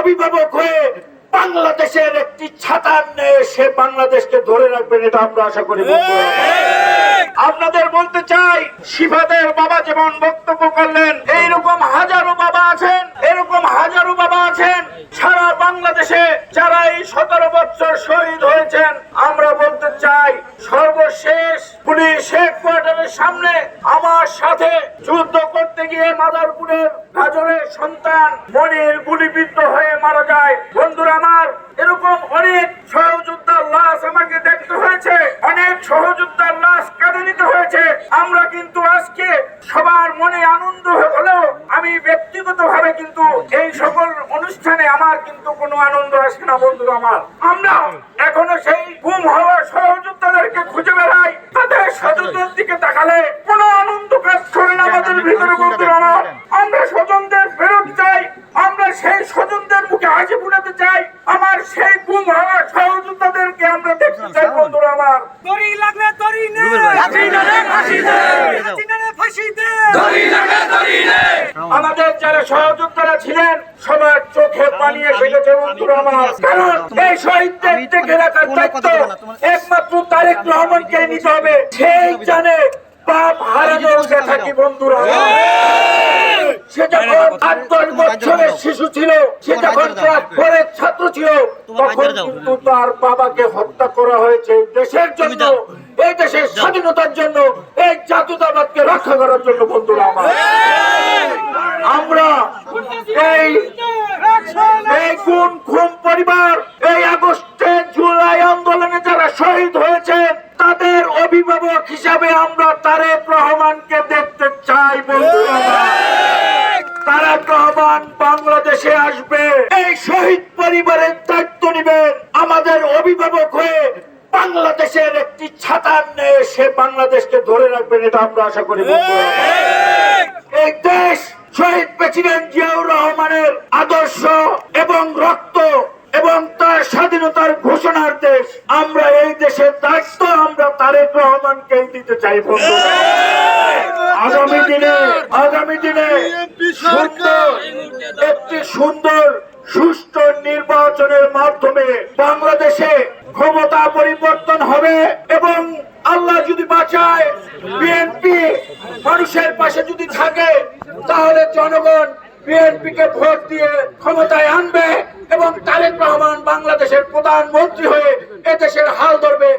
অভিভাবক হয়ে বাংলাদেশের একটি ছাতার নেই সে বাংলাদেশকে ধরে রাখবেন, এটা আমরা আশা করি। আপনাদের বলতে চাই, শিফাদের বাবা যেমন বক্তব্য করলেন, এইরকম হাজারো বাবা আছেন, এরকম হাজারো বাবা আছেন সারা বাংলাদেশে যারা এই 17 বছর শহীদ হয়েছেন। আমরা বলতে চাই, সর্বশেষ পুলিশ হেডকোয়ার্টারের সামনে আমার সাথে যুদ্ধ করতে গিয়ে মাদারপুরের গাজরের সন্তান মনির গুলিবিদ্ধ হয়ে মারা যায়। বন্ধুরা আমার, এরকম অনেক সহযোদ্ধার লাশ আমাকে দেখতে হয়েছে, অনেক সহযোদ্ধার লাশ কাঁধে নিতে হয়েছে। আমরা কিন্তু আজকে সবার মনে আনন্দ হলেও আমি ব্যক্তিগতভাবে কিন্তু এই সকল অনুষ্ঠানে আমার কিন্তু কোনো আনন্দ আসে না। বন্ধুরা আমার, আমরা এখনো সেই গুম হওয়া সহযোদ্ধাদেরকে খুঁজে বেড়াই, তাদের স্বজনদের দিকে তাকালে কোনো আনন্দ কাজ করে না আমাদের ভিতরে। বন্ধুরা আমার, আমরা স্বজনদের ফেরত চাই, আমরা সেই স্বজনদের মুখে হাসি ফুটাতে চাই, আমার সেই গুম হওয়া সহযোদ্ধাদেরকে আমরা দেখতে চাই। বন্ধুরা আমার, দড়ি লাগলে দড়ি নে, ফাঁসি দে, আমাদের যারা সহযোদ্ধারা ছিলেন সবার চোখে পানি এসে গেছে। বন্ধুরা আমার, কারণ এই শহীদদের দেখে রাখার দায়িত্ব একমাত্র তারেক রহমানকে নিতে হবে। সেই জানে বাপ হারানোর ব্যথা কি। বন্ধুরা, সে যখন 8-10 বছরের শিশু ছিল, সে যখন ক্লাস 4-এর ছাত্র ছিল, তখন কিন্তু তার বাবাকে হত্যা করা হয়েছে দেশের জন্য, এই দেশের স্বাধীনতার জন্য, এই জাতীয়তাবাদকে রক্ষা করার জন্য। বন্ধুরা আমার, আমরা এই খুন পরিবার, এই আগস্টে জুলাই আন্দোলনে যারা শহীদ হয়েছেন তাদের অভিভাবক হিসাবে আমরা তারেক রহমানকে দেখতে চাই। বন্ধুরা, তারেক রহমান বাংলাদেশে আসবে, এই শহীদ পরিবারের দায়িত্ব নেবেন, আমাদের অভিভাবক হয়ে বাংলাদেশের একটি ছাতার নেই সে বাংলাদেশকে ধরে রাখবেন, এটা আমরা আশা করি। এই দেশ শহীদ প্রেসিডেন্ট জিয়াউর রহমানের আদর্শ এবং রক্ত এবং তার স্বাধীনতার ঘোষণার দেশ। আমরা এই দেশের দায়িত্ব আমরা তারেক রহমানকে দিতে চাই। আগামী দিনে একটি সুন্দর সুষ্ঠু নির্বাচনের মাধ্যমে বাংলাদেশে ক্ষমতা পরিবর্তন হবে এবং আল্লাহ যদি বাঁচায়, বিএনপি মানুষের পাশে যদি থাকে, তাহলে জনগণ বিএনপিকে ভোট দিয়ে ক্ষমতায় আনবে এবং তারেক রহমান বাংলাদেশের প্রধানমন্ত্রী হয়ে এদেশের হাল ধরবে।